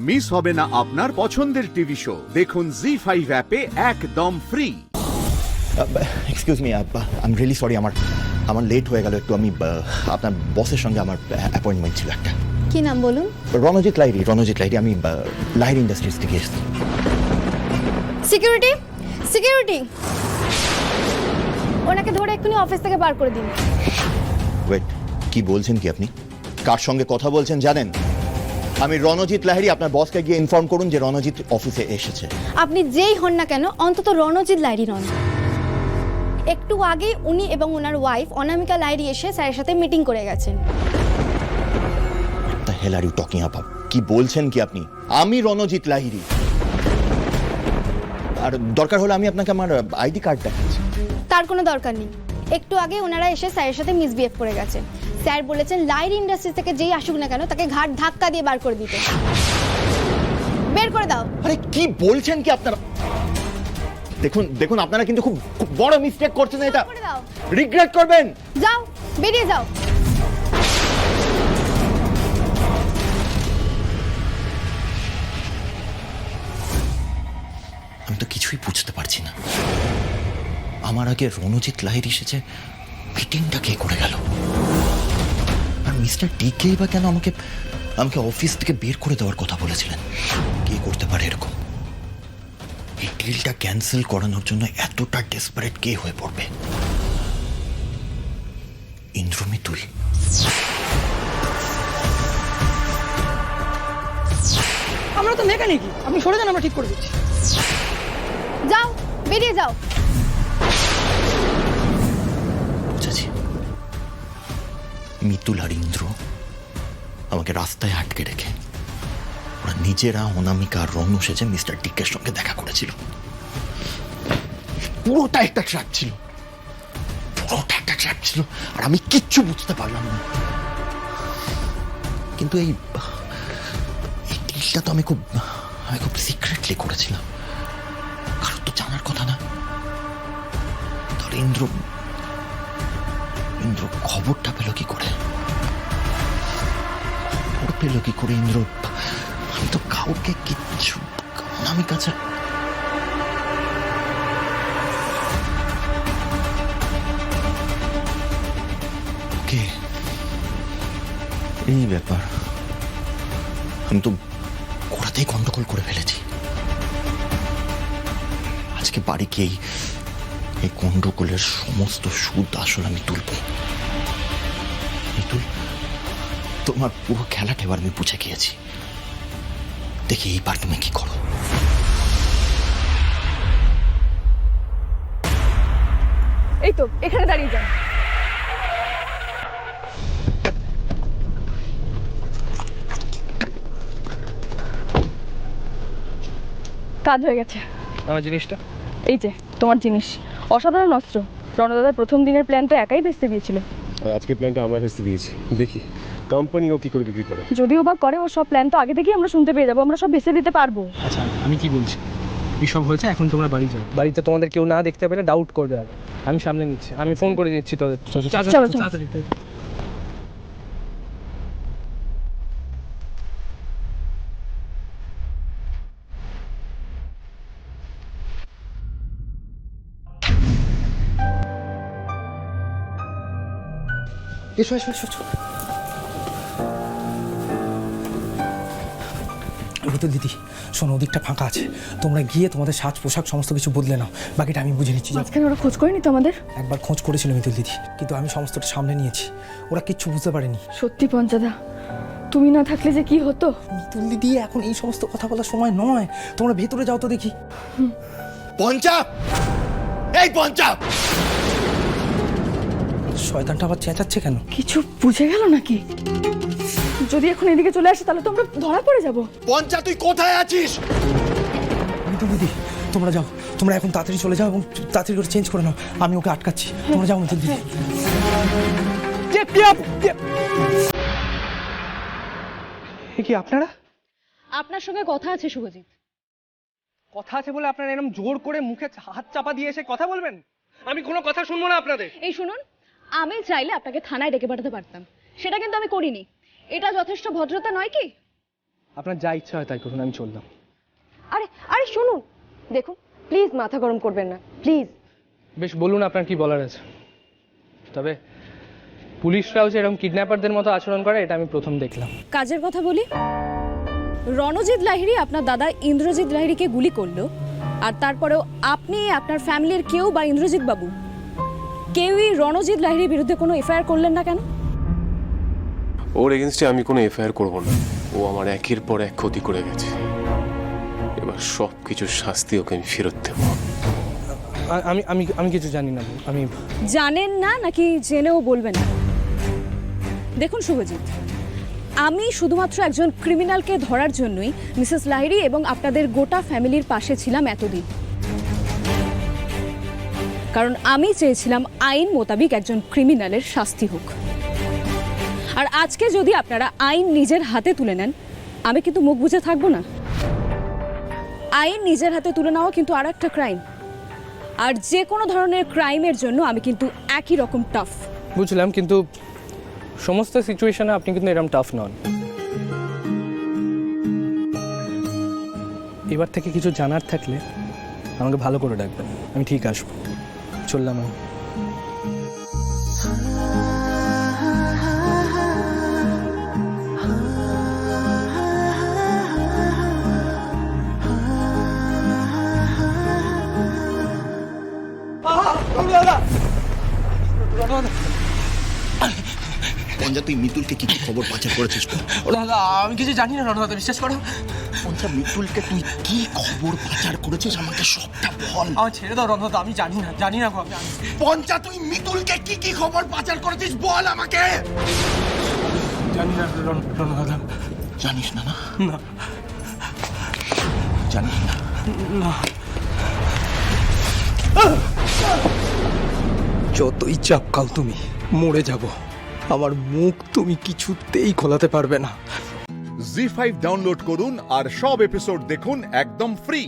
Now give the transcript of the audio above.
Miss হবে না আপনার পছন্দের টিভি শো। দেখুন জি5 অ্যাপে একদম free. Excuse me, I am really sorry, আমার লেট হয়ে গেল একটু। আমি আপনার বসের সঙ্গে আমার অ্যাপয়েন্টমেন্ট ছিল একটা। কি নাম বলুন? রণজিৎ লাহিড়ী। আমি লাহিড়ী ইন্ডাস্ট্রিজ থেকে এসেছি। সিকিউরিটি, সিকিউরিটি, ওনাকে ধরে এক্ষুনি অফিস থেকে বার করে দিন। ওয়েট, কি বলছেন কি আপনি? কার সঙ্গে কথা বলছেন জানেন? আমি রণজিৎ লাহিড়ী। আপনার বসকে গিয়ে ইনফর্ম করুন যে রণজিৎ অফিসে এসেছে। আপনি যেই হন না কেন, অন্তত রণজিৎ লাহিড়ী নন। একটু আগে উনি এবং ওনার ওয়াইফ অনামিকা লাহিড়ী এসে স্যারের সাথে মিটিং করে গেছেন। The hell are you talking about? কি বলছেন কি আপনি? আমি রণজিৎ লাহিড়ী। আর দরকার হলে আমি আপনাকে আমার আইডি কার্ড দেখাচ্ছি। তার কোনো দরকার নেই। একটু আগে ওনারা এসে স্যারের সাথে মিসবিহেভ করে গেছেন। স্যার বলেছেন লাহিড়ী ইন্ডাস্ট্রি থেকে যেই আসুক না কেন তাকে ঘাট ধাক্কা দিয়ে বার করে দিতে। বের করে দাও। আরে কি বলছেন কি আপনারা? দেখুন আপনারা কিন্তু খুব বড় মিস্টেক করছেন। এটা রিগ্রেট করবেন। যাও, বেরিয়ে যাও। আমি তো কিছুই বুঝতে পারছি না। আমার আগে রণজিৎ লাহিড়ী এসেছে, মিটিংটা কে করে গেল? আর মিস্টার ডিকে বা কেন আমাকে অফিস থেকে বের করে দেওয়ার কথা বলেছিলেন? কে করতে পারে এরকম? এই ডিলটা ক্যান্সেল করানোর জন্য এতটা ডেসপারেট কে হয়ে পড়বে? ইন্দ্রমিতুল। আমরা তো মেকানিকই, আপনি সরে যান, আমরা ঠিক করে দিচ্ছি। যাও, বেরিয়ে যাও। বুঝেছি। মিতুল আর ইন্দ্র আমাকে রাস্তায় আটকে রেখে ওরা নিজেরা অনামিকা আর রনু সেজে মিস্টার ডিকের সঙ্গে দেখা করেছিল। পুরোটা একটা ট্র্যাপ ছিল, আর আমি কিচ্ছু বুঝতে পারলাম না। কিন্তু এই ডিলটা তো আমি খুব সিক্রেটলি করেছিলাম, কারোর তো জানার কথা না। তাহলে ইন্দ্র খবরটা পেল কি করে? ইন্দ্র? আমি তো কাউকে কিচ্ছু, আমি কাছে এই ব্যাপার। আমি তো গোড়াতেই গন্ডগোল করে ফেলেছি। আজকে বাড়ি গিয়েই এই গন্ডগোলের সমস্ত সুদ আসল আমি তুলব। তোমার পুরো খেলাটা এবার আমি বুঝে গিয়েছি। দেখি এইবার তুমি কি করো। এই তো এখানে দাঁড়িয়ে যান। কাজ হয়ে গেছে। আমার জিনিসটা এই যে তোমার জিনিস, অসাধারণ অস্ত্র। রণদাদার প্রথম দিনের প্ল্যানটা একাই বেচতে দিয়েছিল। আজকে প্ল্যানটা আমরা বেচতে দিয়েছি, দেখি কোম্পানি ও কি করে বিক্রি করে। যদিও বা করে, ও সব প্ল্যান তো আগে থেকেই আমরা শুনতে পেয়ে যাবো, আমরা সব বেচে দিতে পারবো। আচ্ছা, আমি কি বলছি, এসব হয়েছে, এখন তোমরা বাড়ি যাও। বাড়িতে তোমাদের কেউ না দেখতে পেলে ডাউট করবে। আর আমি সামনে নিচ্ছি, আমি ফোন করে দিচ্ছি তোদের। চলো, চলো। তাড়াতাড়ি। এসো এসো এসো। মিতুল দিদি, শোনো, ওদিকটা ফাঁকা আছে, তোমরা গিয়ে তোমাদের সাজ পোশাক সমস্ত কিছু বদলে নাও, বাকিটা আমি বুঝে নিচ্ছি। মাঝখানে ওরা খোঁজ করেনি তো আমাদের? একবার খোঁজ করেছিল মিতুল দিদি, কিন্তু আমি সমস্তটা সামনে নিয়েছি, ওরা কিচ্ছু বুঝতে পারেনি। সত্যি পঞ্চাদা, তুমি না থাকলে যে কি হতো। মিতুল দিদি, এখন এই সমস্ত কথা বলার সময় নয়, তোমরা ভেতরে যাও তো দেখি। পঞ্চাব, এই পঞ্চাব! শয়তানটা আবার চেঁচাচ্ছে কেন? কিছু বুঝে গেল নাকি? যদি এখন এদিকে চলে আসে তাহলে তো আমরা ধরা পড়ে যাব। পঞ্চা, তুই কোথায় আছিস? মিতুল দিদি, তোমরা যাও, তোমরা এখন তাড়াতাড়ি চলে যাও এবং তাড়াতাড়ি করে চেঞ্জ করে নাও, আমি ওকে আটকাচ্ছি। তোমরা যাও মিতুল দিদি। কি আপনারা? আপনার সঙ্গে কথা আছে শুভজিৎ। কথা আছে বলে আপনারা এরকম জোর করে মুখে হাত চাপা দিয়ে এসে কথা বলবেন? আমি কোনো কথা শুনবো না আপনাদের। এই শুনুন, আমি চাইলে আপনাকে থানায় ডেকে পাঠাতে পারতাম, সেটা কিন্তু আমি করিনি। এটা যথেষ্ট ভদ্রতা নয় কি? আপনার যা ইচ্ছা হয় তাই করুন, আমি চললাম। আরে আরে শুনুন, দেখুন প্লিজ মাথা গরম করবেন না, প্লিজ। বেশ, বলুন আপনার কি বলার আছে। তবে পুলিশরাও যে এরকম কিডন্যাপারদের মতো আচরণ করে এটা আমি প্রথম দেখলাম। কাজের কথা বলি, রণজিৎ লাহিড়ী আপনার দাদা ইন্দ্রজিৎ লাহিড়ীকে গুলি করলো, আর তারপরেও আপনি, আপনার ফ্যামিলির কেউ বা ইন্দ্রজিৎ বাবু কেউই রণজিৎ লাহিড়ীর বিরুদ্ধে কোনো এফআইআর করলেন না কেন? ওর এগেনস্টে আমি কোনো এফআইআর করবো না। ও আমার একের পর এক ক্ষতি করে গেছে, এবার সব কিছুর শাস্তি ওকে আমি ফেরত দেবো। আমি আমি আমি কিছু জানি না, আমি জানেন না নাকি জেনেও বলবেন না? দেখুন শুভজিৎ, আমি শুধুমাত্র একজন ক্রিমিনালকে ধরার জন্যই মিসেস লাহিড়ী এবং আপনাদের গোটা ফ্যামিলির পাশে ছিলাম এতদিন, কারণ আমি চেয়েছিলাম আইন মোতাবেক একজন ক্রিমিনালের শাস্তি হোক। আর আজকে যদি আপনারা আইন নিজের হাতে তুলে নেন, আমি কিন্তু মুখ বুজে থাকবো না। আইন নিজের হাতে তুলে নেওয়া কিন্তু আর একটা ক্রাইম, আর যে কোনো ধরনের ক্রাইমের জন্য আমি কিন্তু একই রকম টাফ। বুঝলাম, কিন্তু সমস্ত সিচুয়েশনে আপনি কিন্তু এরকম টাফ নন। এবার থেকে কিছু জানার থাকলে আমাকে ভালো করে ডাকবেন, আমি ঠিক আসবো। চললাম আমি। পঞ্জা, তুই মিতুলকে কি কি খবর পাচার করেছিস? দাদা আমি কিছু জানি না, দাদা বিশ্বাস করো। পঞ্জা, মিতুলকে তুই কি খবর পাচার করেছিস আমাকে সবটা বল। আমার ছেড়ে দাও রণদাদা, আমি জানি না গো। পঞ্জা, তুই মিতুলকে কি কি খবর পাচার করেছিস বল আমাকে। জানি না রণদাদা। জানিস না? না না জানিস না? না। যতই চাপকাও তুমি, মরে যাব, আমার মুখ তুমি কিছুতেই খোলাতে পারবে না। জি5 ডাউনলোড করুন আর সব এপিসোড দেখুন একদম ফ্রি।